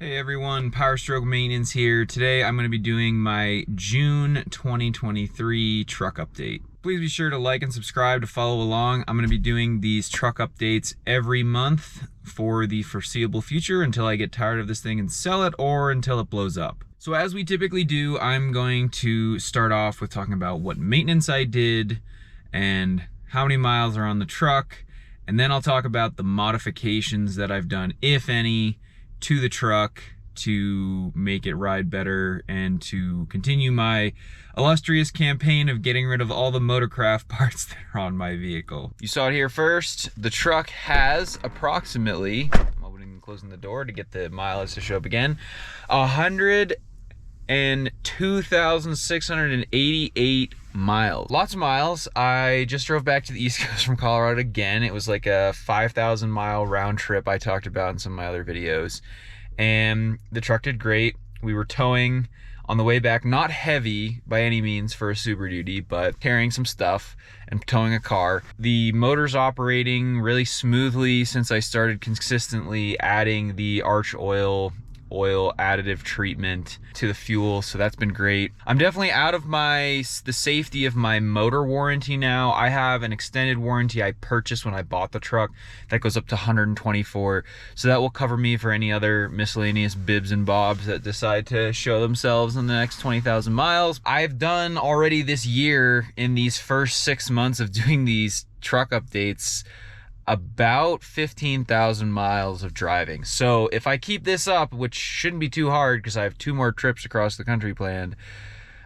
Hey everyone, PowerStroke Maintenance here. Today I'm going to be doing my June 2023 truck update. Please be sure to like and subscribe to follow along. I'm going to be doing these truck updates every month for the foreseeable future until I get tired of this thing and sell it, or until it blows up. So as we typically do, I'm going to start off with talking about what maintenance I did and how many miles are on the truck, and then I'll talk about the modifications that I've done, if any, to the truck to make it ride better and to continue my illustrious campaign of getting rid of all the motorcraft parts that are on my vehicle. You saw it here first. The truck has approximately, I'm opening and closing the door to get the mileage to show up again, 102,688 miles. Lots of miles. I just drove back to the East Coast from Colorado again. It was like a 5,000 mile round trip I talked about in some of my other videos. And the truck did great. We were towing on the way back, not heavy by any means for a Super Duty, but carrying some stuff and towing a car. The motor's operating really smoothly since I started consistently adding the Arch oil additive treatment to the fuel, so that's been great. I'm definitely out of the safety of my motor warranty now. I have an extended warranty I purchased when I bought the truck that goes up to 124, so that will cover me for any other miscellaneous bibs and bobs that decide to show themselves in the next 20,000 miles. I've done already this year, in these first 6 months of doing these truck updates, about 15,000 miles of driving. So if I keep this up, which shouldn't be too hard because I have 2 more trips across the country planned,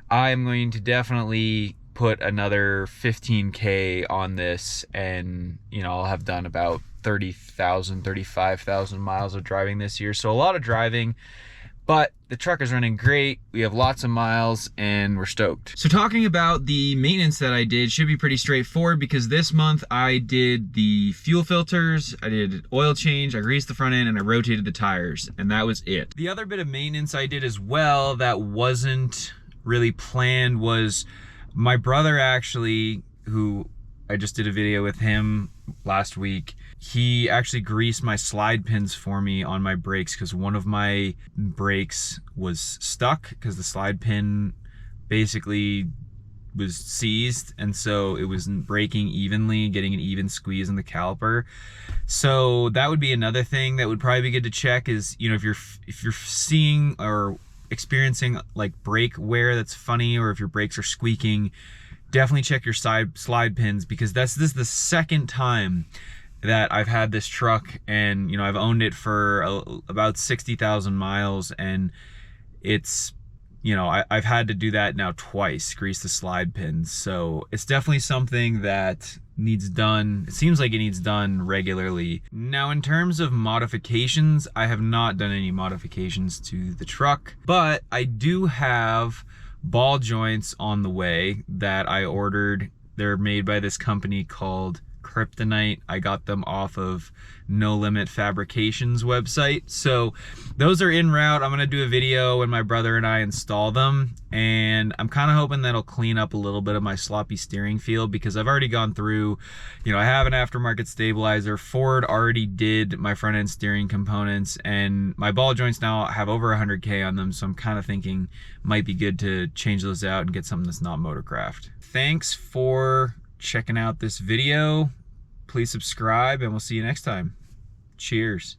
I'm going to definitely put another 15K on this, and I'll have done about 30,000, 35,000 miles of driving this year. So a lot of driving, but the truck is running great. We have lots of miles and we're stoked. So talking about the maintenance that I did should be pretty straightforward, because this month I did the fuel filters, I did oil change, I greased the front end, and I rotated the tires, and that was it. The other bit of maintenance I did as well that wasn't really planned was my brother, actually, who I just did a video with him last week. He actually greased my slide pins for me on my brakes, because one of my brakes was stuck because the slide pin basically was seized, and so it wasn't braking evenly, getting an even squeeze in the caliper. So that would be another thing that would probably be good to check, is if you're seeing or experiencing like brake wear that's funny, or if your brakes are squeaking, definitely check your slide pins, because this is the second time that I've had this truck, and I've owned it for about 60,000 miles, and it's I've had to do that now twice, grease the slide pins. So it's definitely something that needs done. It seems like it needs done regularly. Now, in terms of modifications, I have not done any modifications to the truck, but I do have ball joints on the way that I ordered. They're made by this company called Kryptonite. I got them off of No Limit Fabrications website. So those are en route. I'm gonna do a video when my brother and I install them, and I'm kind of hoping that'll clean up a little bit of my sloppy steering feel, because I've already gone through, I have an aftermarket stabilizer. Ford already did my front end steering components, and my ball joints now have over 100K on them, so I'm kind of thinking might be good to change those out and get something that's not motorcraft. Thanks for checking out this video. Please subscribe, and we'll see you next time. Cheers.